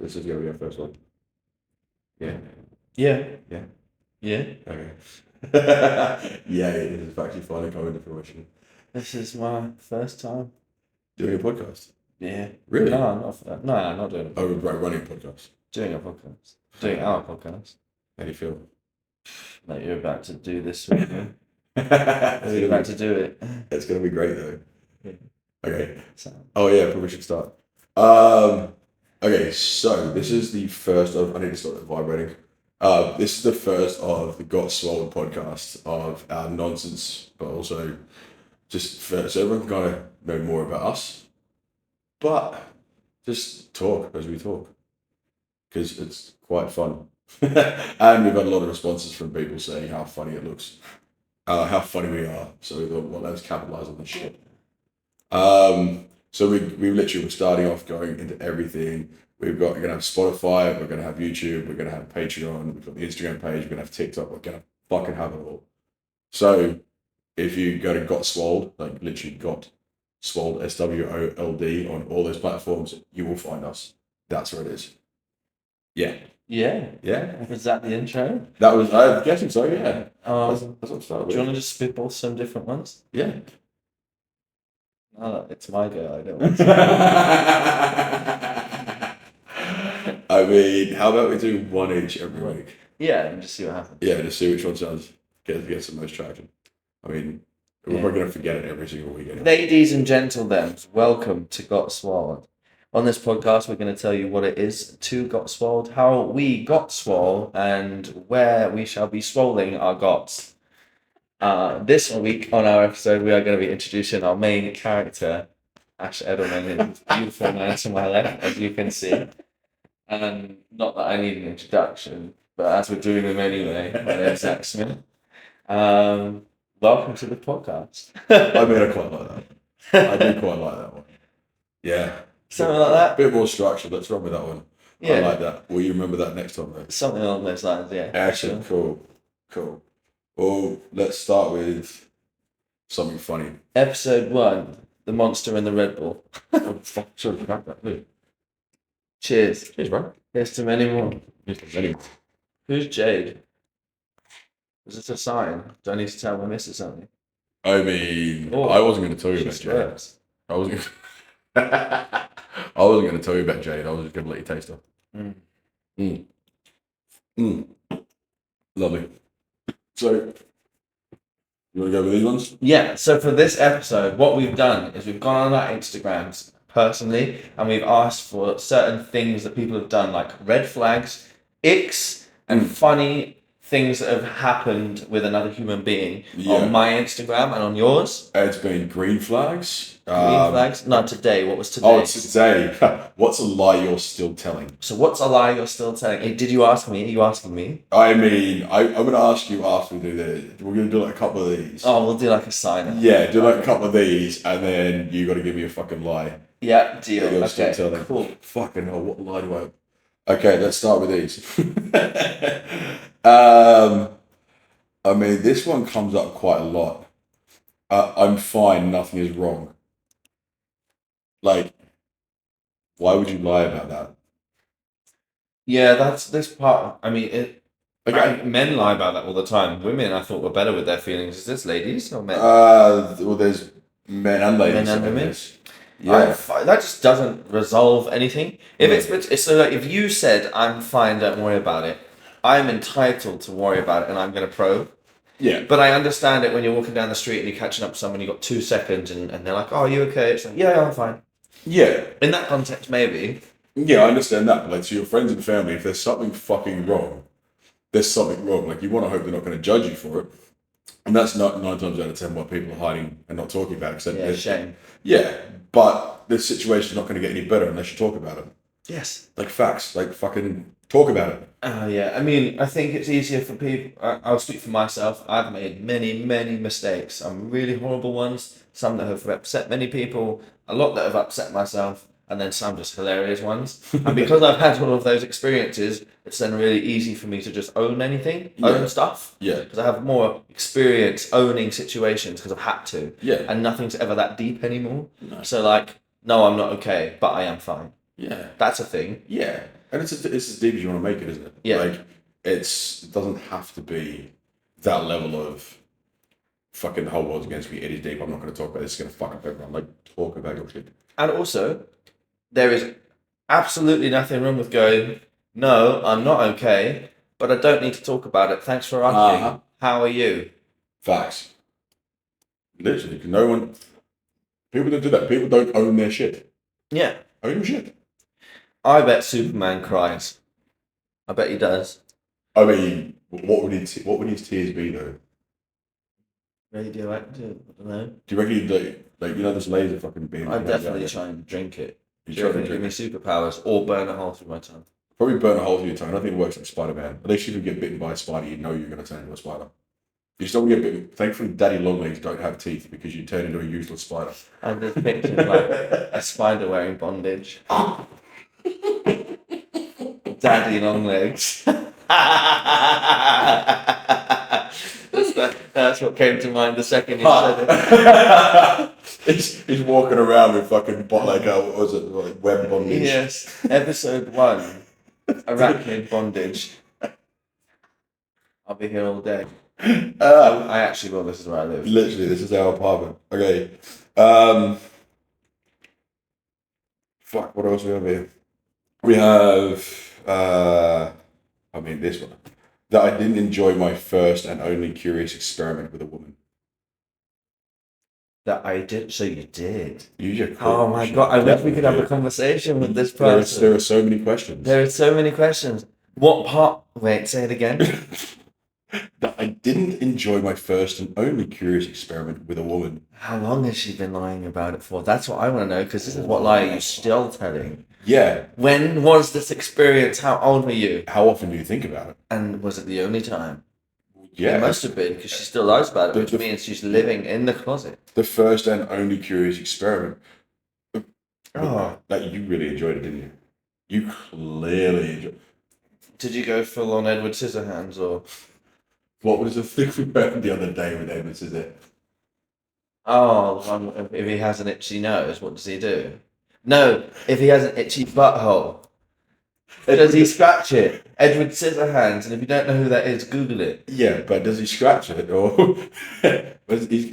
This is going to be our first one. Yeah. Yeah. Yeah. Yeah. Okay. Yeah, it is actually finally coming to fruition. This is my first time. Doing a podcast? Yeah. Really? No, I'm not doing a Oh, podcast. right, running a podcast. Doing a podcast. Doing our podcast. How do you feel? Like you're about to do this with me. It's You're about to do it. It's going to be great though. Yeah. Okay. So, Oh yeah, probably should start. Okay, so this is the first of. I need to start it vibrating. This is the first of the Got Swoled podcast of our nonsense, but also just so everyone can kind of know more about us. But just talk as we talk, because it's quite fun. And we've had a lot of responses from people saying how funny it looks, how funny we are. So we thought, well, let's capitalize on this shit. So we literally were starting off going into everything. We're gonna have Spotify, we're gonna have YouTube, we're gonna have Patreon, we've got the Instagram page, we're gonna have TikTok, we're gonna fucking have it all. So if you go to Got Swoled, like literally Got Swoled, SWOLD on all those platforms, you will find us. That's where it is. Yeah. yeah. Yeah. Was that the intro? That was, I'm guessing so, yeah. That's Do what I'm starting you with. want to just spitball some different ones? Yeah. No, it's my go. I don't want to. I mean, how about we do one each every week? Yeah, and just see what happens. Yeah, just see which one sounds gets the most traction. I mean, we're Yeah. probably gonna forget it every single week. Anyway. Ladies and gentlemen, welcome to Got Swoled. On this podcast, we're going to tell you what it is to Got Swoled, how we got swole, and where we shall be swolling our gots. This week on our episode, we are going to be introducing our main character, Ash Edelman, and his beautiful man to my left, as you can see. And not that I need an introduction, but as we're doing them anyway, my name's Zach Smith. Welcome to the podcast. I mean, I quite like that. I do quite like that one. Yeah. Something like that? Bit more structured. Let's run with that one. Yeah. I like that. Will you remember that next time, though? Something along those lines, yeah. Excellent. Cool. Well, let's start with something funny. Episode 1, The Monster and the Red Bull. Oh, fuck. Sorry, forgot that. Wait. Cheers. Cheers, bro. Here's to many more. Anyway. Who's Jade? Is it a sign? Do I need to tell my missus something? I mean, Oh, I wasn't going to tell you She about Jade. swears. I wasn't. I wasn't going to tell you about Jade. I was just going to let you taste her. Lovely. So, you want to go with these ones? Yeah, so for this episode, what we've done is we've gone on our Instagrams personally and we've asked for certain things that people have done, like red flags, icks, and funny things that have happened with another human being on my Instagram and on yours. It's been green flags. Green flags? No, today. What was today? Oh, today. What's a lie you're still telling? So what's a lie you're still telling? Hey, did you ask me? Are you asking me? I mean, I'm going to ask you after we do this. We're going to do like a couple of these. Oh, we'll do like a sign-up. Yeah, do like a couple of these, and then you got to give me a fucking lie. Yeah, deal. You're still Okay, telling. cool. Fucking hell, what lie do I... Okay, let's start with these. I mean, this one comes up quite a lot. I'm fine, nothing is wrong. Like, why would you lie about that? Yeah, that's this part. I mean, Okay. men lie about that all the time. Women, I thought, were better with their feelings. Is this ladies or men? Well, there's men and ladies. Men and in women? this. Yeah. That just doesn't resolve anything. If it's so, like, if you said I'm fine, don't worry about it, I'm entitled to worry about it, and I'm gonna probe. Yeah. But I understand it when you're walking down the street and you're catching up with someone, you got 2 seconds, and they're like, "Oh, are you okay?" It's like, yeah, I'm fine. Yeah. In that context, maybe. Yeah, I understand that. But like, to your friends and family, if there's something fucking wrong, there's something wrong. Like, you want to hope they're not going to judge you for it. And that's not 9 times out of 10 why people are hiding and not talking about it. Yeah, shame. Yeah, but the situation's not going to get any better unless you talk about it. Yes. Like facts, like fucking talk about it. Yeah, I mean, I think it's easier for people. I'll speak for myself. I've made many, many mistakes. Some really horrible ones, some that have upset many people, a lot that have upset myself, and then some just hilarious ones. And because I've had all of those experiences, it's then really easy for me to just own anything, own stuff. Yeah. Because I have more experience owning situations because I've had to. Yeah. And nothing's ever that deep anymore. No. So, like, no, I'm not okay, but I am fine. Yeah. That's a thing. Yeah. And it's as deep as you want to make it, isn't it? Yeah. Like, it doesn't have to be that level of fucking the whole world's against me. It is deep. I'm not going to talk about this. It's going to fuck up everyone. Like, talk about your shit. And also, there is absolutely nothing wrong with going, no, I'm not okay, but I don't need to talk about it. Thanks for asking. Uh-huh. How are you? Facts. Literally, because no one... People don't do that. People don't own their shit. Yeah. Own your shit. I bet Superman cries. I bet he does. I mean, what would his tears be, though? Radioactive? I don't know. Do you reckon he'd, like, you know, this laser fucking beam? I'd definitely try and drink it. You Do you try to reckon it'd drink give me superpowers or burn a hole through my tongue? Probably burn a hole through your tongue. I don't think it works like Spider-Man. At least if you get bitten by a spider, you know you're going to turn into a spider. You still get bitten. Thankfully, daddy longlegs don't have teeth because you turn into a useless spider. And there's pictures like a spider wearing bondage. Daddy long legs. That's what came to mind the second you said it. He's walking around with fucking like what was it, like web bondage? Yes. Episode 1. Arachnid bondage. I'll be here all day. I actually will. This is where I live. Literally, this is our apartment. Okay. Fuck. What else we have here? We have. This one. That I didn't enjoy my first and only curious experiment with a woman. That I did. So you did. Oh my god! I wish we could have a conversation with this person. There are so many questions. There are so many questions. What part? Wait, say it again. That I didn't enjoy my first and only curious experiment with a woman. How long has she been lying about it for? That's what I want to know, because this is what lie are you still telling? Yeah. When was this experience? How old were you? How often do you think about it? And was it the only time? Yeah. It must have been, because she still lies about it, which means she's living in the closet. The first and only curious experiment. Oh. Like, you really enjoyed it, didn't you? You clearly enjoyed it. Did you go full on Edward Scissorhands, or? What was the thing we heard the other day with Edward Scissorhands? Oh, if he has an itchy nose, what does he do? No, if he has an itchy butthole, does he scratch it? Edward Scissorhands, and if you don't know who that is, Google it. Yeah, but does he scratch it, or was he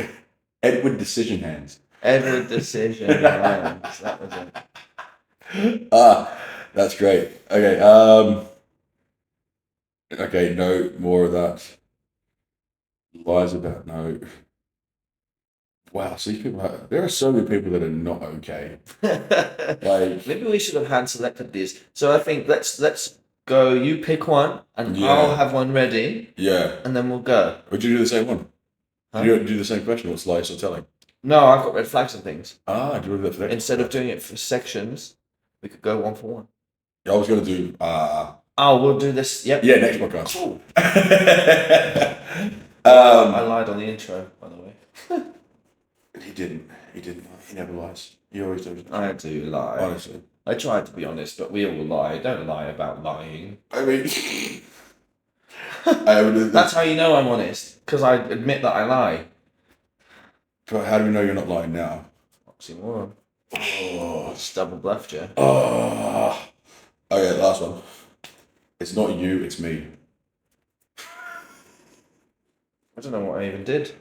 Edward Decision Hands? Edward Decision Hands, that was it. That's great. Okay, okay, no more of that. Lies about no. Wow, so these people there are so many people that are not okay. Like, maybe we should have hand selected these. So I think let's go. You pick one, and I'll have one ready. Yeah. And then we'll go. Would you do the same one? Huh? Do you do the same question? What's lies or telling? No, I've got red flags and things. Do you want to do that for next? Instead of doing it for sections, we could go one for one. I was going to do. We'll do this. Yep. Yeah, next podcast. Cool. I lied on the intro, by the way. He didn't. He never lies. He always does. I do lie. Honestly. I try to be honest, but we all lie. Don't lie about lying. I mean... That's how you know I'm honest, because I admit that I lie. But how do we know you're not lying now? Oxymoron. Oh. Just double bluffed you. Oh. Okay, last one. It's not you, it's me. I don't know what I even did.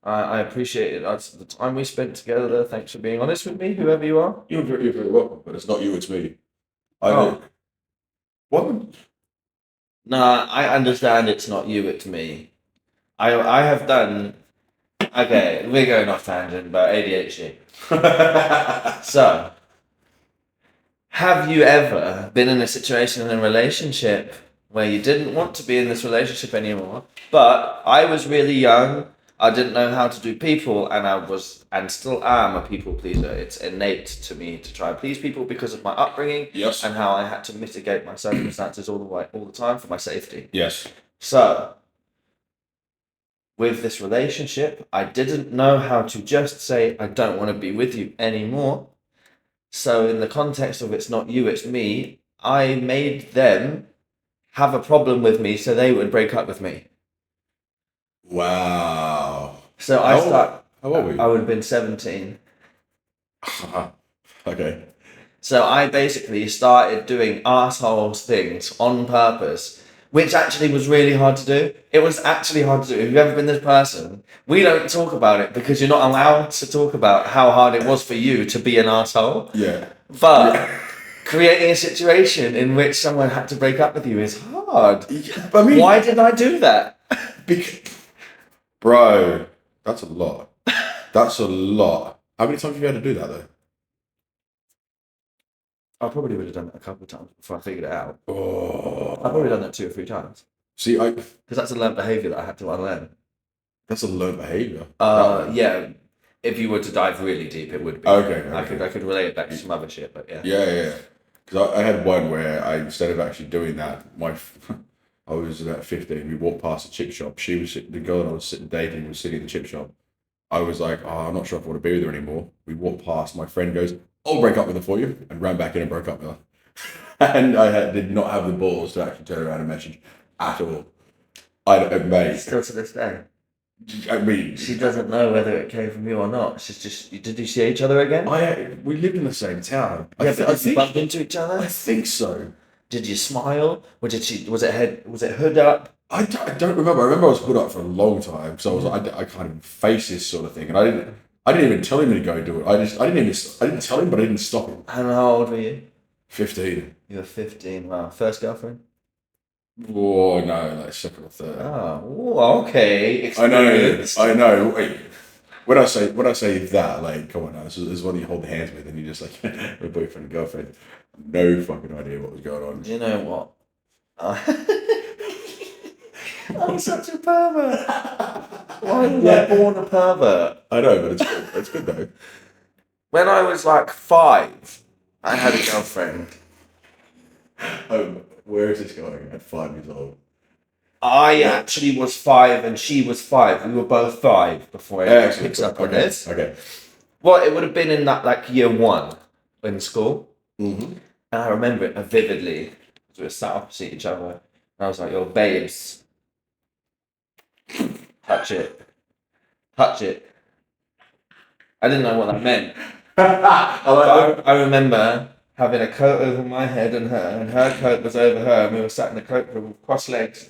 I appreciate it. That's the time we spent together. Thanks for being honest with me, whoever you are. You're very welcome, but it's not you, it's me. I know. What? Nah, I understand it's not you, it's me. I have done... Okay, we're going off tangent about ADHD. So, have you ever been in a situation in a relationship where you didn't want to be in this relationship anymore, but I was really young, I didn't know how to do people, and I was, and still am, a people pleaser. It's innate to me to try and please people because of my upbringing. Yes. And how I had to mitigate my circumstances all the time for my safety. Yes. So, with this relationship, I didn't know how to just say, I don't want to be with you anymore. So in the context of it's not you, it's me, I made them have a problem with me so they would break up with me. Wow. So How old were you? I would have been 17. Okay. So I basically started doing arsehole things on purpose, which actually was really hard to do. It was actually hard to do. If you've ever been this person, we don't talk about it because you're not allowed to talk about how hard it was for you to be an arsehole. Yeah. But creating a situation in which someone had to break up with you is hard. Yeah, I mean, why did I do that? Bro, that's a lot. That's a lot. How many times have you had to do that though? I probably would have done it a couple of times before I figured it out. Oh. I've probably done that 2 or 3 times. See, because that's a learned behaviour that I had to unlearn. That's a learned behaviour. Yeah. If you were to dive really deep, it would be. Okay. I could relate it back to some other shit, but yeah. Yeah. Because I had one where instead of actually doing that, I was about 15. We walked past a chip shop. The girl that I was dating was sitting at the chip shop. I was like, I'm not sure if I want to be with her anymore. We walked past. My friend goes, I'll break up with her for you, and ran back in and broke up with her. And I did not have the balls to actually turn around and message at all. Mate. Still to this day. I mean, she doesn't know whether it came from you or not. She's just. Did you see each other again? We lived in the same town. Yeah, but did you bump into each other? I think so. Did you smile? Or did she? Was it hood up? I don't remember. I remember I was hood up for a long time, so I was like, I can't even face this sort of thing, and I didn't even tell him to go do it. I didn't tell him, but I didn't stop him. And how old were you? 15. You were 15. Wow. First girlfriend? Oh no, like second or third. Oh, okay. I know. Wait. When I say that, like, come on now, this is one you hold hands with, and you just like my boyfriend and girlfriend. No fucking idea what was going on. Do you know what? I'm such a pervert. Why was I born a pervert? I know, but it's good. It's good though. When I was like 5, I had a girlfriend. Where is this going? At 5 years old. I actually was 5 and she was 5. We were both 5 before I picked up on this. Okay. Well, it would have been in that like year 1 in school. Mm-hmm. And I remember it vividly. We were sat opposite each other. And I was like, yo, babes. Touch it. Touch it. I didn't know what that meant. I remember having a coat over my head and her coat was over her, and we were sat in the cloakroom with crossed legs.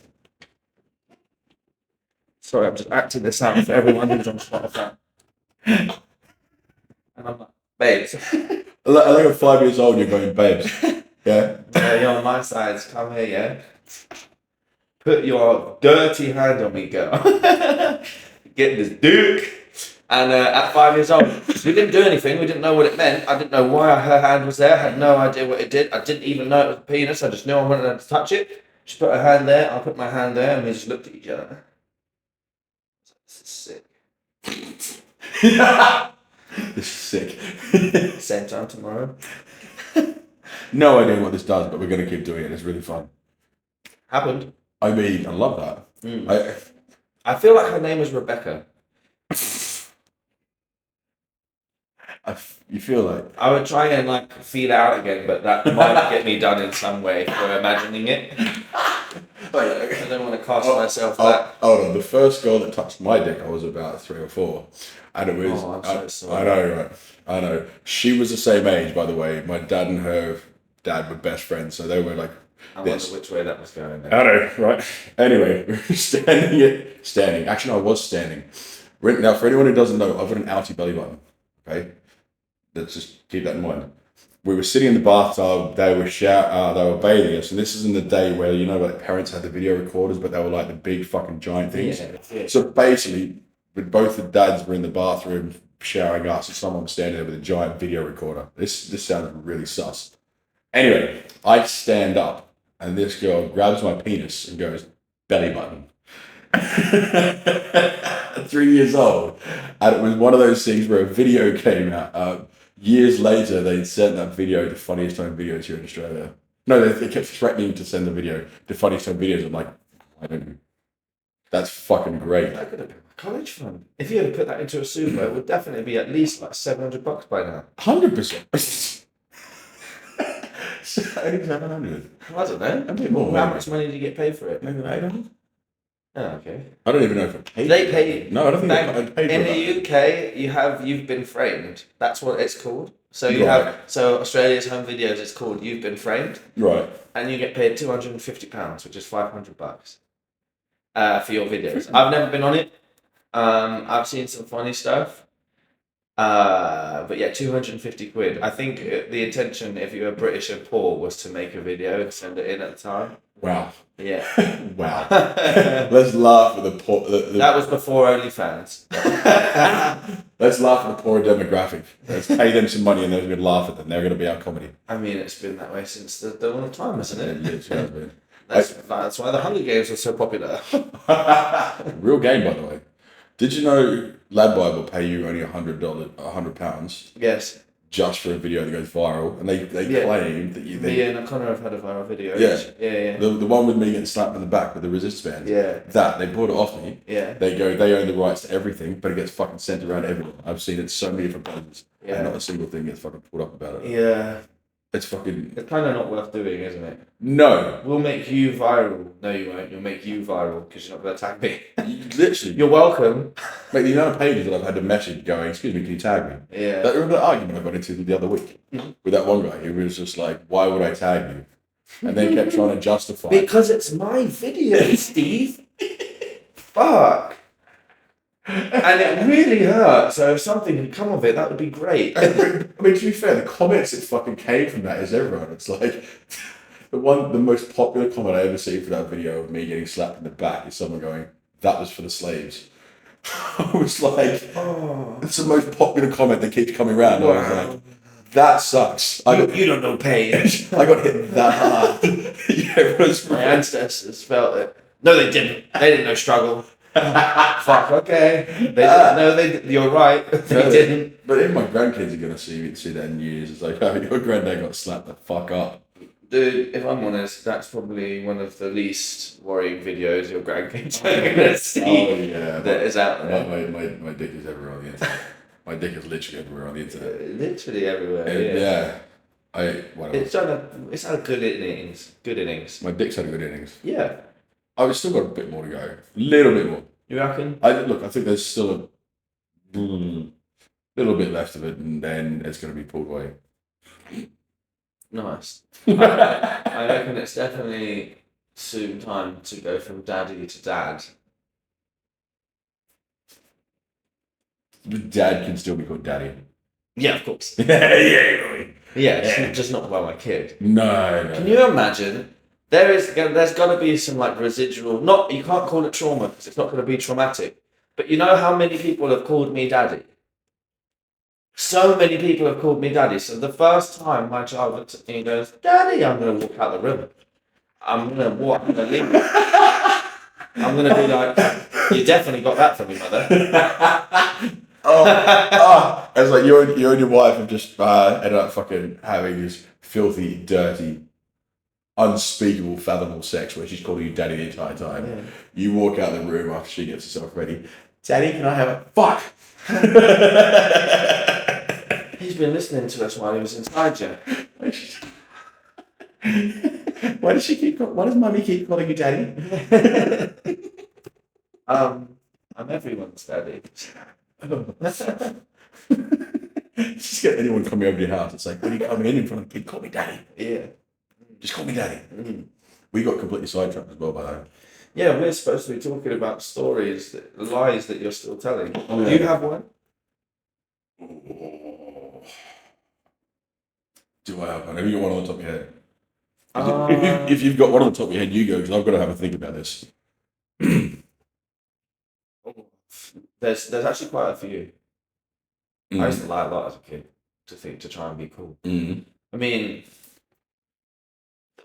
Sorry, I'm just acting this out for everyone who's on Spotify. And I'm like, babes. I like at 5 years old, you're going, babes. Yeah? You're on my side, come here, yeah? Put your dirty hand on me, girl. Get this dick. And at 5 years old, we didn't do anything. We didn't know what it meant. I didn't know why her hand was there. I had no idea what it did. I didn't even know it was a penis. I just knew I wanted her to touch it. She put her hand there. I put my hand there, and we just looked at each other. This is sick. This is sick. Same time tomorrow. No idea what this does, but we're going to keep doing it. It's really fun. Happened. I mean, I love that. I feel like her name was Rebecca. You feel like... I would try and like feel out again, but that might get me done in some way for imagining it. I don't want to cast myself that. Hold on, the first girl that touched my dick, I was about 3 or 4. And it was... I'm so sorry. I know, right? I know. She was the same age, by the way. My dad and her dad were best friends, so they were like... I wonder which way that was going. I know, right? Anyway, we were standing. Actually, no, I was standing. Now, for anyone who doesn't know, I've got an outie belly button. Okay? Let's just keep that in mind. We were sitting in the bathtub. They were bathing us, and this is in the day where like parents had the video recorders, but they were like the big fucking giant things. Yeah. So basically, with both the dads were in the bathroom showering us, and someone was standing there with a giant video recorder. This sounded really sus. Anyway, I stand up, and this girl grabs my penis and goes, belly button. 3 years old, and it was one of those things where a video came out. Years later, they sent that video to Funniest Home Videos here in Australia. No, they kept threatening to send the video to Funniest Home Videos. I'm like, I don't know. That's fucking great. That could have been my college fund. If you had put that into a super, it would definitely be at least like $700 by now. 100%. Only 700. I don't know. A bit more. How much money did you get paid for it? Maybe 800. Oh, okay. I don't even know if I paid. They pay. No, I don't think I paid for in that. the UK, you've been framed. That's what it's called. So you Right. have Australia's Home Videos. It's called You've Been Framed, Right. and you get paid £250, which is $500, for your videos. I've never been on it. I've seen some funny stuff. But yeah, 250 quid. I think the intention, if you were British and poor, was to make a video and send it in at the time. Wow. Yeah. Wow. Let's laugh at the poor. That was before OnlyFans. Let's laugh at the poor demographic. Let's pay them some money and they're going to laugh at them. They're going to be our comedy. I mean, it's been that way since the dawn of time, hasn't it? It literally has been. That's why the Hunger Games were so popular. Real game, by the way. Did you know LadBible will pay you only £100 Yes. just for a video that goes viral, and they claim that you. Me and O'Connor have had a viral video. Yeah. Yeah. The one with me getting slapped in the back with the resist band. Yeah. That they bought it off me. Yeah. They own the rights to everything, but it gets fucking sent around everywhere. I've seen it so many different places, Yeah. and not a single thing gets fucking pulled up about it. Yeah. It's fucking It's kind of not worth doing, isn't it? no. We'll make you viral. No, you won't. You'll make you viral because you're not going to tag me. Literally, You're welcome. mate. The amount of pages that I've had to message going, "Excuse me, can you tag me?" Yeah. That remember that argument I got into the other week Mhm. with that one guy who was just like, "Why would I tag you?" And then kept trying to justify. Because it's my video, Steve. Fuck. And it really hurt. So if something had come of it, that would be great. I mean, to be fair, the comments that fucking came from that is everyone. It's like the most popular comment I ever seen for that video of me getting slapped in the back is someone going, "That was for the slaves." I was like, Oh. it's the most popular comment that keeps coming around. I was Wow. like, that sucks. You don't know pain. I got hit that hard. Yeah, everyone's My ancestors felt it. No, they didn't. They didn't know struggle. Fuck. Okay. They didn't. No, you're right. They didn't. But even my grandkids are gonna see that in years. It's like, oh, your granddad got slapped the fuck up. Dude, if I'm honest, that's probably one of the least worrying videos your grandkids are gonna see. Oh yeah, that is out there. my dick is everywhere on the internet. My dick is literally everywhere on the internet. Literally everywhere. And, yeah. Whatever. It's had good innings. Good innings. My dick's had a good innings. Yeah. I've still got a bit more to go. A little bit more. You reckon? I think there's still a little bit left of it, and then it's going to be pulled away. Nice. I reckon it's definitely soon time to go from daddy to dad. But dad can still be called daddy. Yeah, of course. Yeah. Yeah, just not by my kid. No. Can you imagine? There's got to be some like residual. You can't call it trauma because it's not going to be traumatic. But you know how many people have called me daddy? So many people have called me daddy. So the first time my child looks at me and goes, "Daddy," I'm going to walk out the room. I'm going to leave. I'm going to be like, "You definitely got that from me, mother." It's like you and your wife have just ended up fucking having this filthy, dirty, unspeakable, fathomable sex where she's calling you daddy the entire time. Yeah. You walk out of the room after she gets herself ready. "Daddy, can I have a fuck?" He's been listening to us while he was inside you. Why does mummy keep calling you daddy? I'm everyone's daddy. Just get anyone coming over to your house. It's like, when you come in front of the kid, call me daddy. Yeah. Just call me daddy. Mm. We got completely sidetracked as well by that. Yeah, we're supposed to be talking about stories, lies that you're still telling. Oh, Do yeah. you have one? Do I have one? Have you got one on the top of your head? If you've got one on the top of your head, you go, because I've got to have a think about this. There's actually quite a few. Mm. I used to lie a lot as a kid to try and be cool. Mm. I mean,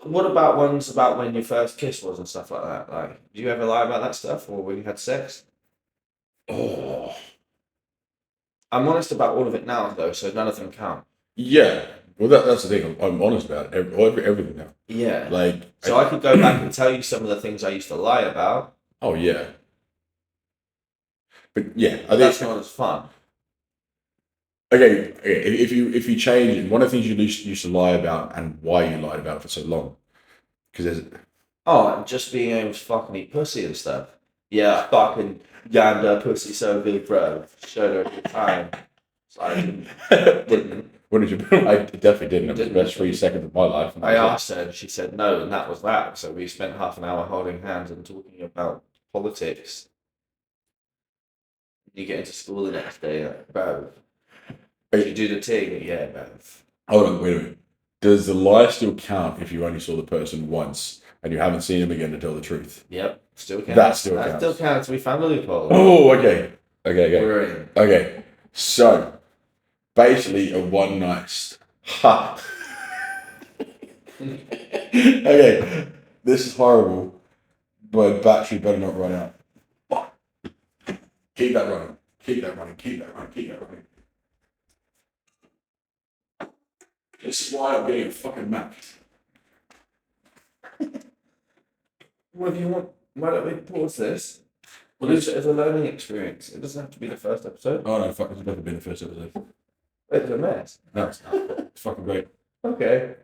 what about ones about when your first kiss was and stuff like that? Like, do you ever lie about that stuff, or when you had sex? Oh. I'm honest about all of it now, though, so none of them count. Yeah. Well, that's the thing. I'm honest about it. Everything now. Yeah. Like. So I could go back and tell you some of the things I used to lie about. Oh yeah. But yeah, I But that's think. not as fun. Okay. If you change it, one of the things you used to lie about and why you lied about it for so long, because there's. Oh, and just being able to fucking eat pussy and stuff. Yeah, fucking yammed her pussy so good, bro. Showed her a good time. So I didn't. What did you? I definitely didn't. It was the Didn't. best 3 seconds of my life. I asked her and she said no, and that was that. So we spent half an hour holding hands and talking about politics. You get into school the next day, like, bro, did you do the thing? Yeah, bro. Hold on, wait a minute. Does the lie still count if you only saw the person once and you haven't seen him again to tell the truth? Yep, still counts. That still That counts. still counts. We found the loophole. Oh, okay. Okay. We're in. Okay. So, basically, a one night. Ha. Okay. This is horrible, but battery better not run out. Fuck. Keep that running. Keep that running. Keep that running. Keep that running. This is why I'm getting a fucking Mac. Well, if you want, why don't we pause this? Well, it's a learning experience. It doesn't have to be the first episode. Oh no, fuck, it's never been the first episode. It's a mess. No, it's not. It's fucking great. Okay.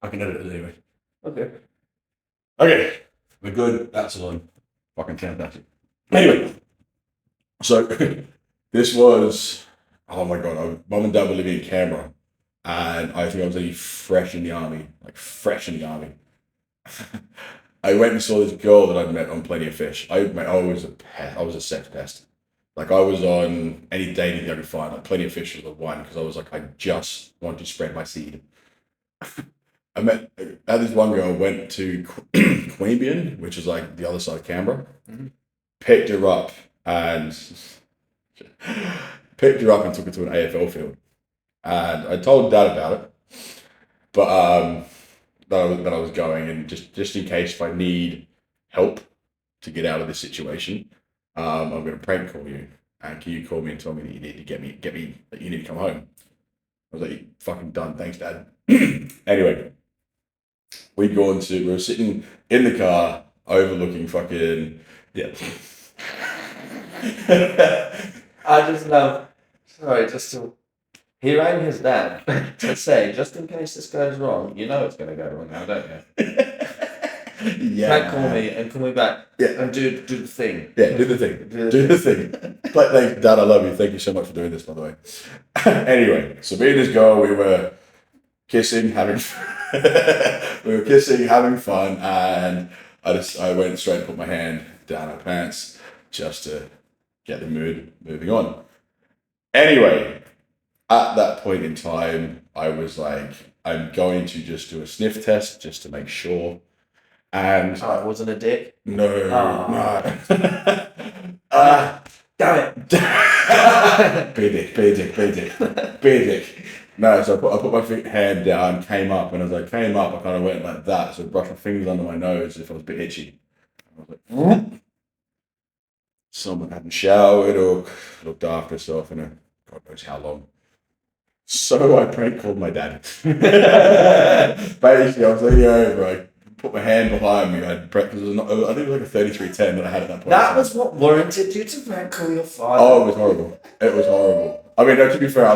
I can edit it anyway. Okay. Okay, we're good. That's on. Fucking fantastic. Anyway, so this was, oh my god, mum and dad were living in Canberra, and I think I was only fresh in the army, like fresh in the army. I went and saw this girl that I'd met on Plenty of Fish. I was a sex pest. Like I was on any dating I could find. Like Plenty of Fish was the one because I was like, I just want to spread my seed. Had this one girl, went to Queanbeyan, which is like the other side of Canberra, picked her up and took her to an AFL field. And I told Dad about it, but that I was going, and just in case if I need help to get out of this situation, I'm going to prank call you, and can you call me and tell me that you need to get me that you need to come home? I was like, fucking done, thanks, Dad. Anyway, we were sitting in the car overlooking fucking, yeah. I just love. Sorry, he rang his dad to say, just in case this goes wrong, you know it's going to go wrong now, don't you? Yeah. Might call me and call me back. Yeah. And do the thing. Yeah, do the thing. Do the thing. But thanks, Dad, I love you. Thank you so much for doing this, by the way. Anyway, so me and this girl, we were kissing, having fun, and I went straight and put my hand down her pants just to get the mood moving on. Anyway, at that point in time, I was like, I'm going to just do a sniff test just to make sure. And Oh, it wasn't a dick? no. Damn it. Beer dick. No, so I put my hand down, came up, and as I came up, I kind of went like that, so I brushed my fingers under my nose as if I was a bit itchy. I was like, whoop. Someone hadn't showered or looked after herself in a God knows how long. So I prank called my dad. Basically, I was leaning over, I put my hand behind me, I think it was like a 3310 that I had at that point. That was what warranted you to prank call your father. Oh, it was horrible. It was horrible. I mean, no, to be fair,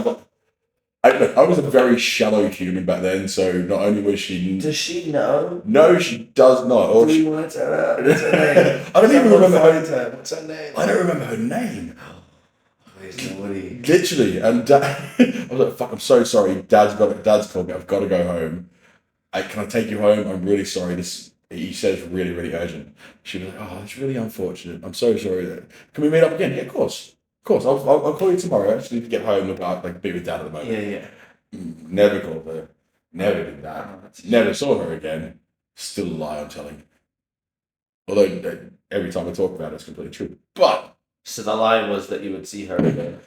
I was a very shallow human back then, so not only was she... Does she know? No, she does not. Do you want to tell her? What's her name? I don't even remember her... What's her name? I don't remember her name. Where's Woody? Literally, and Dad, I was like, "Fuck! I'm so sorry. Dad's called me. I've got to go home. Can I take you home? I'm really sorry. He says really, really urgent." She was like, "Oh, that's really unfortunate. I'm so sorry. Can we meet up again?" Yeah, of course. I'll call you tomorrow. I just need to get home. Be with Dad at the moment. Yeah. Never called her. Never did that. Never saw her again. Still a lie I'm telling. Although every time I talk about it, it's completely true. But. So the lie was that you would see her again.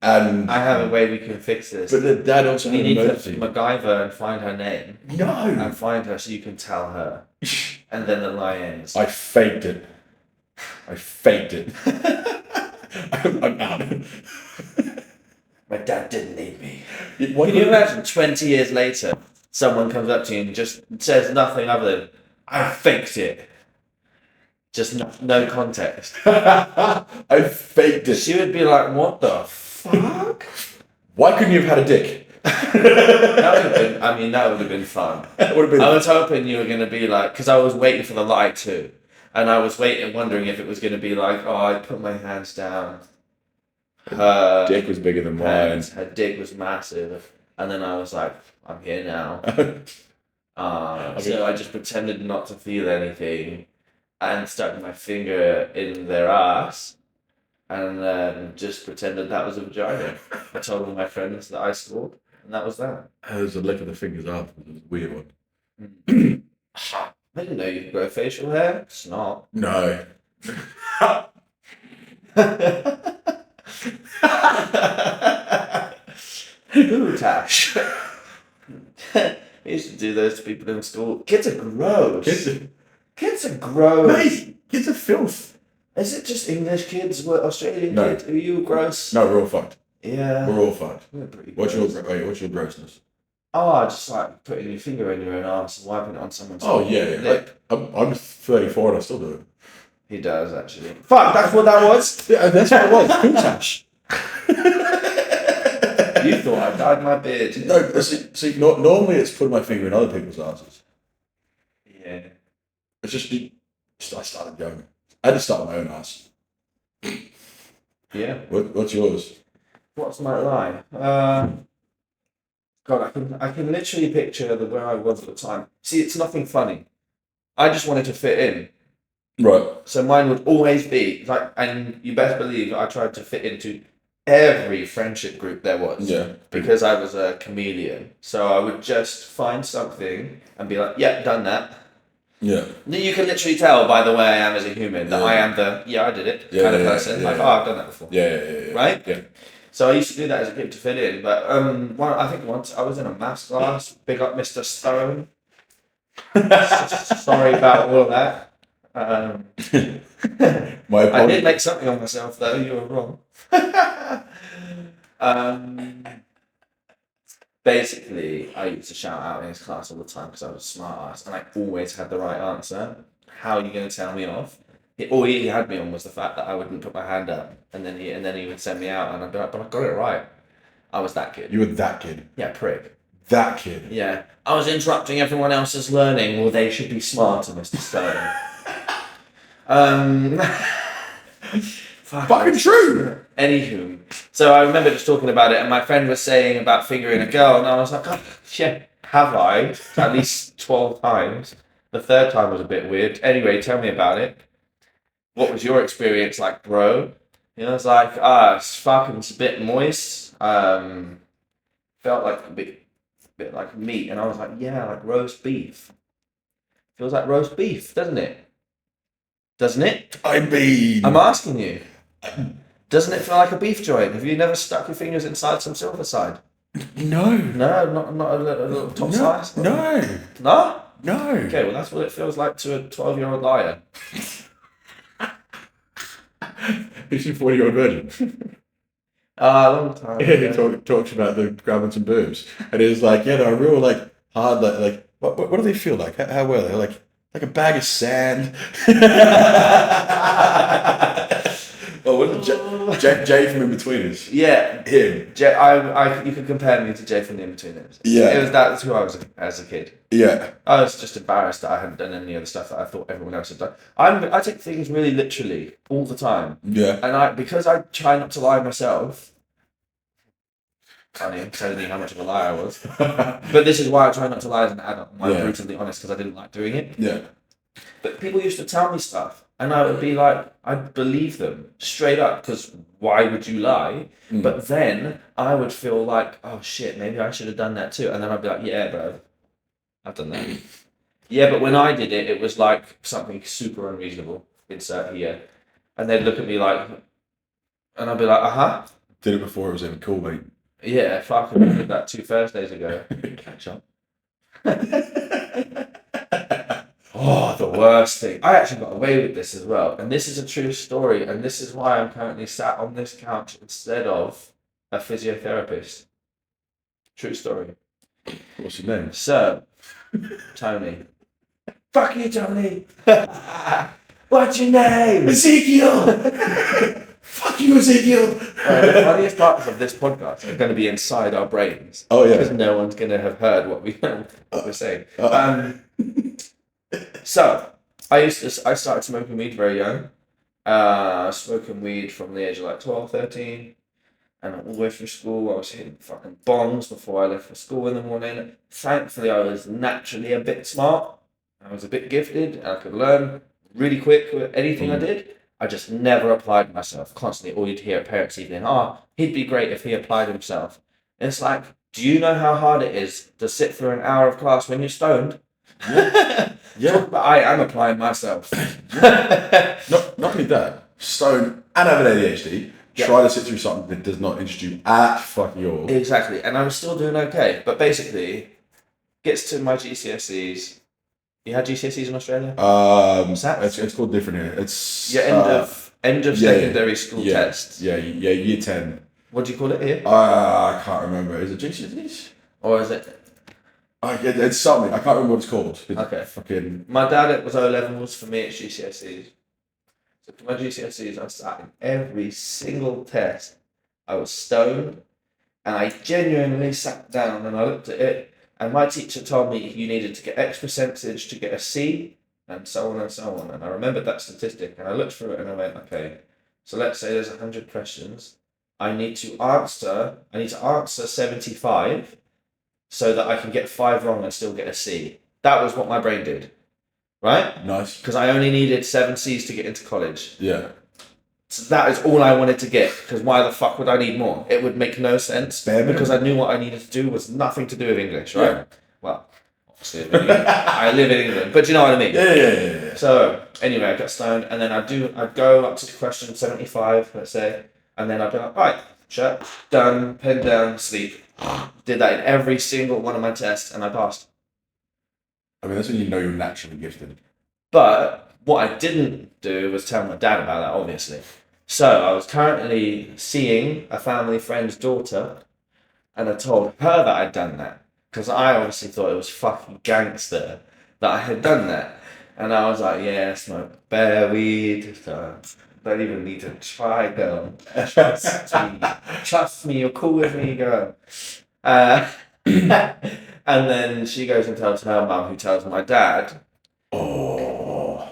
And I have a way we can fix this. But the dad also We had need an to emergency. MacGyver and find her name. No! And find her so you can tell her. And then the lie ends. I faked it. I'm out. My dad didn't need me. What Can you imagine 20 years later, someone comes up to you and just says nothing other than, I faked it. Just no context. I faked it. She would be like, what the fuck? Why couldn't you have had a dick? That would have been fun. That would have been. I was hoping you were going to be like, because I was waiting for the lie too. And I was wondering if it was going to be like, oh, I put my hands down. Her dick was bigger than mine. pants, her dick was massive, and then I was like, I'm here now. So I just pretended not to feel anything, and stuck my finger in their ass, and then just pretended that was a vagina. I told all my friends that I scored, and that was that. There's a lick of the fingers afterwards. It was a weird one. I didn't know you could grow facial hair. It's not. No. Ooh, Tash. We used to do those to people in school. Kids are gross. Kids are gross. Mate, kids are filth. Is it just English kids? What Australian No. kids? Are you gross? No, we're all fucked. Yeah. We're all fucked. We're pretty What's gross. your grossness? Oh, just like putting your finger in your own arse and wiping it on someone's Yeah. lip. I'm 34 and I still do it. He does, actually. Fuck, that's what that was? Yeah, that's what it was. Tash. You thought I dyed my beard. No, see, normally it's putting my finger in other people's asses. Yeah. It's just, I started young. I had to start with my own ass. Yeah. What's yours? What's my lie? God, I can literally picture where I was at the time. See, it's nothing funny. I just wanted to fit in. Right. So mine would always be like, and you best believe I tried to fit into every friendship group there was. Yeah. Because I was a chameleon. So I would just find something and be like, yeah, done that. Yeah. You can literally tell by the way I am as a human that Yeah. I am the, I did it kind of person. Yeah. Like, oh, I've done that before. Yeah. Right? Yeah. So I used to do that as a kid to fit in. But I think once I was in a maths class, big up Mr. Stone. Sorry about all that. My I apologies. did make something of myself though, you were wrong. Basically, I used to shout out in his class all the time because I was a smart ass and I always had the right answer. How are you going to tell me off? All he had me on was the fact that I wouldn't put my hand up, and then he would send me out, and I'd be like, but I got it right. I was that kid. You were that kid. Yeah, prick. That kid. Yeah. I was interrupting everyone else's learning. Well, they should be smarter, Mr. Stone. Fucking true. Anywho, so I remember just talking about it, and my friend was saying about fingering a girl, and I was like, oh, shit, have I? At least 12 times. The third time was a bit weird. Anyway, tell me about it. What was your experience like, bro? You know, I was like, it's a bit moist. Felt like a bit like meat, and I was like, yeah, like roast beef. Feels like roast beef, doesn't it? Doesn't it? I mean, I'm asking you. Doesn't it feel like a beef joint? Have you never stuck your fingers inside some silver side? no. No, not a little top slice? No. No? No. Okay, well that's what it feels like to a 12-year-old liar. Is your 40-year-old virgin? A long time He ago. talks about the grabbing some boobs, and it's like, yeah, they're real like hard, like what do they feel like? How were they? Like a bag of sand. Oh, what is Jay from In Betweeners? Yeah. Him. You could compare me to Jay from the In-Betweeners. Yeah. That's who I was as a kid. Yeah. I was just embarrassed that I hadn't done any of the stuff that I thought everyone else had done. I take things really literally all the time. Yeah. And because I try not to lie myself, funny, I'm telling you how much of a liar I was. But this is why I try not to lie as an adult. I'm brutally honest because I didn't like doing it. Yeah. But people used to tell me stuff, and I would be like, I'd believe them straight up because why would you lie? But then I would feel like, oh shit, maybe I should have done that too. And then I'd be like, yeah, bro, I've done that. Yeah, but when I did it, it was like something super unreasonable. Insert here. And they'd look at me like, and I'd be like, uh-huh. Did it before it was even cool, mate. Yeah, fuck, I did that 2 Thursdays ago. Catch up. Oh, the worst thing. I actually got away with this as well. And this is a true story. And this is why I'm currently sat on this couch instead of a physiotherapist. True story. What's your name? So, Tony. Fuck you, Tony. What's your name? Ezekiel! Fuck you, Ezekiel! The funniest parts of this podcast are going to be inside our brains. Oh, yeah. Because no one's going to have heard what we're saying. So, I started smoking weed very young. Smoking weed from the age of like 12, 13. And all the way through school, I was hitting fucking bombs before I left for school in the morning. Thankfully, I was naturally a bit smart. I was a bit gifted. And I could learn really quick with anything I did. I just never applied myself. Constantly, all you'd hear at parents' evening, he'd be great if he applied himself. And it's like, do you know how hard it is to sit through an hour of class when you're stoned? Yeah. But I am applying myself. Not only that, stone and have an ADHD. Try to sit through something that does not interest you at fucking all. Exactly, and I was still doing okay. But basically, gets to my GCSEs. You had GCSEs in Australia? It's called different here. It's your end of secondary school test. Yeah, year 10. What do you call it here? I can't remember. Is it GCSEs? Or is it? It's something. I can't remember what it's called. Okay. Fucking. My dad, it was O-levels. For me, it's GCSEs. So for my GCSEs, I sat in every single test. I was stoned, and I genuinely sat down and I looked at it, and my teacher told me you needed to get X percentage to get a C, and so on and so on. And I remembered that statistic, and I looked through it and I went, okay, so let's say there's 100 questions. I need to answer 75 so that I can get 5 wrong and still get a C. That was what my brain did. Right? Nice. Because I only needed 7 C's to get into college. Yeah. So that is all I wanted to get. Because why the fuck would I need more? It would make no sense. Because I knew what I needed to do was nothing to do with English, right? Yeah. Well, obviously, I live in England, but you know what I mean. Yeah. So anyway, I got stoned, and then I'd go up to question 75, let's say, and then I'd be like, right, shut, done, pen down, sleep. Did that in every single one of my tests, and I passed. I mean, that's when you know you're naturally gifted. But what I didn't do was tell my dad about that, obviously. So I was currently seeing a family friend's daughter, and I told her that I'd done that. Because I obviously thought it was fucking gangster that I had done that. And I was like, yeah, I smoke bare weed. So don't even need to try, girl. Trust me, you're cool with me, girl. And then she goes and tells her mum, who tells my dad. Oh.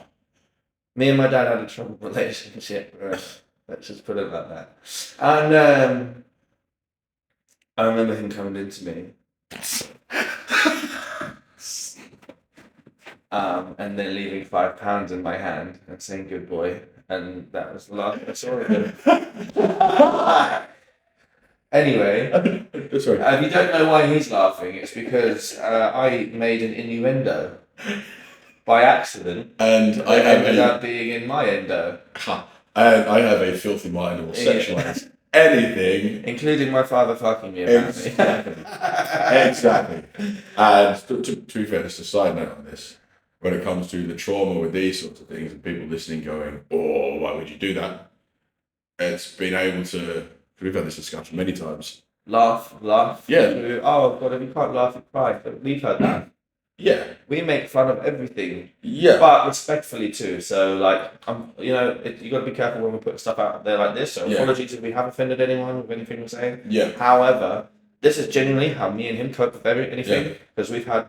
Me and my dad had a troubled relationship. Let's just put it like that. And I remember him coming into me. And then leaving £5 in my hand and saying good boy. And that was the last I saw of him. Anyway, sorry. if you don't know why he's laughing, it's because I made an innuendo by accident, and I ended up being in my endo. And I have a filthy mind and will sexualize anything, including my father fucking me. Apparently. Exactly. And to be fair, just a side note on this, when it comes to the trauma with these sorts of things, and people listening going, "Oh, why would you do that?" It's been able to. We've had this discussion many times. Laugh. Yeah. Oh God, if you can't laugh, you cry. We've heard that. Yeah. We make fun of everything. Yeah. But respectfully too. So like, you got to be careful when we put stuff out there like this. So apologies if we have offended anyone with anything we're saying. Yeah. However, this is genuinely how me and him cope with anything, because we've all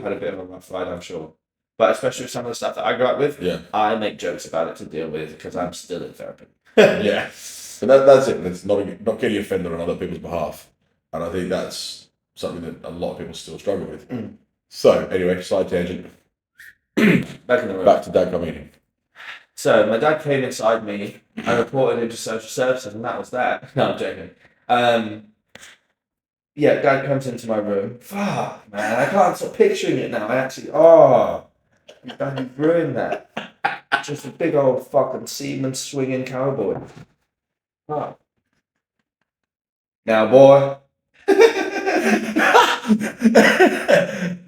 had a bit of a rough ride, I'm sure. But especially with some of the stuff that I grew up with, I make jokes about it to deal with because I'm still in therapy. Yeah. So that's it. It's not getting offended on other people's behalf. And I think that's something that a lot of people still struggle with. Mm. So, anyway, side tangent. Back in the room. Back to Dad coming in. So, my dad came inside me. I reported him to social services, and that was that. No, I'm joking. Dad comes into my room. Fuck, man, I can't stop picturing it now. You've ruined that. Just a big old fucking seaman swinging cowboy. Fuck. Now, boy.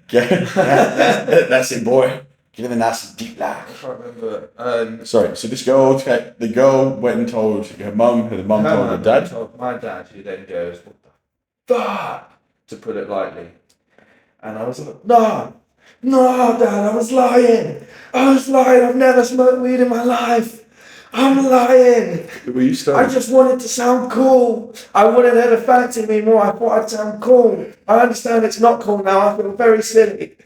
That's it, boy. Get in a nice deep lie. I can't remember. Sorry, so the girl went and told her mum, told her dad? Told my dad, who then goes, what the fuck? To put it lightly. And I was like, no, Dad, I was lying. I've never smoked weed in my life. I'm lying. Were you stoned? I just wanted to sound cool. I wanted her to fancy me more. I thought I'd sound cool. I understand it's not cool now. I feel very silly.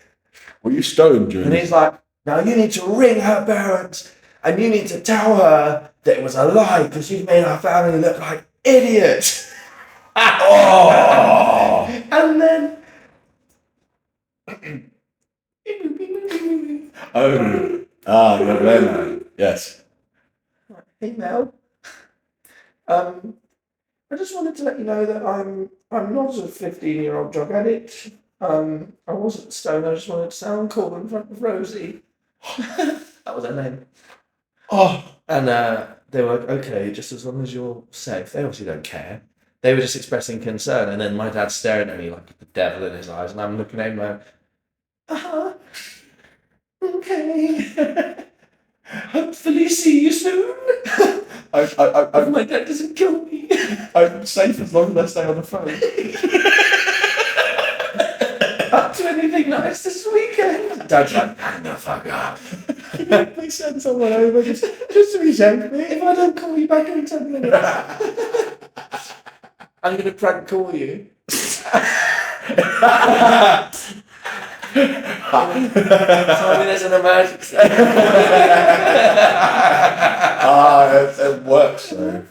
Were you stoned during And he's like, now you need to ring her parents and you need to tell her that it was a lie because you've made our family look like idiot. Oh! And then Never mind. Yes. hey Mel, I just wanted to let you know that I'm not a 15-year-old drug addict. I wasn't stoned. I just wanted to sound cool in front of Rosie. That was her name. Oh. And they were like, okay, just as long as you're safe. They obviously don't care. They were just expressing concern. And then my dad's staring at me like the devil in his eyes, and I'm looking at him like, okay. Hopefully see you soon. If my dad doesn't kill me. I'm safe as long as I stay on the phone. Up to anything nice this weekend? Dad's like, hang the fuck up. Please send someone over just to be safe, mate. If I don't call you back in 10 minutes, I'm going to prank call you. Tell me there's an emergency. It works though.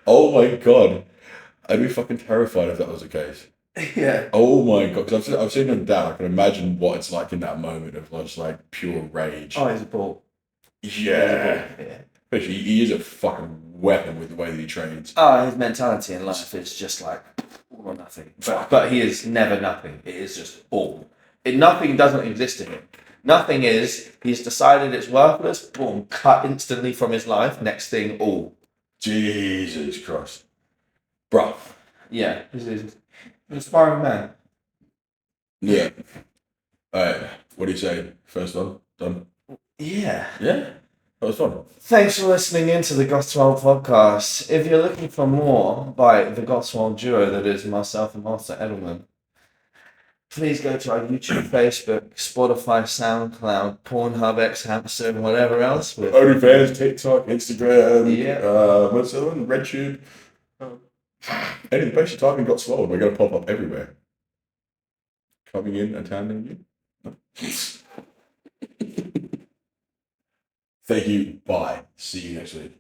Oh my god. I'd be fucking terrified if that was the case. Yeah. Oh my god, because I've seen him down. I can imagine what it's like in that moment of just like pure rage. Oh, he's a ball. Yeah. Yeah. Especially, he is a fucking weapon with the way that he trains. Oh, his mentality in life is just like all or nothing. But he is never nothing. It is just all. Nothing doesn't exist to him. Nothing is, he's decided it's worthless, boom, cut instantly from his life. Next thing, all. Jesus Christ. Bruh. Yeah, this is an inspiring man. Yeah. Alright, what do you say? First one? Done? Yeah. Yeah? That was fun. Thanks for listening into the Got Swoled Podcast. If you're looking for more by the Got Swoled duo that is myself and Master Edelman, please go to our YouTube, Facebook, Spotify, SoundCloud, Pornhub, X-Hamster, and whatever else. OnlyFans, TikTok, Instagram, Yeah. what's the other one? RedTube. Any of the places you type in Got Swollen, we're going to pop up everywhere. Coming in and handling you. Thank you. Bye. See you next week.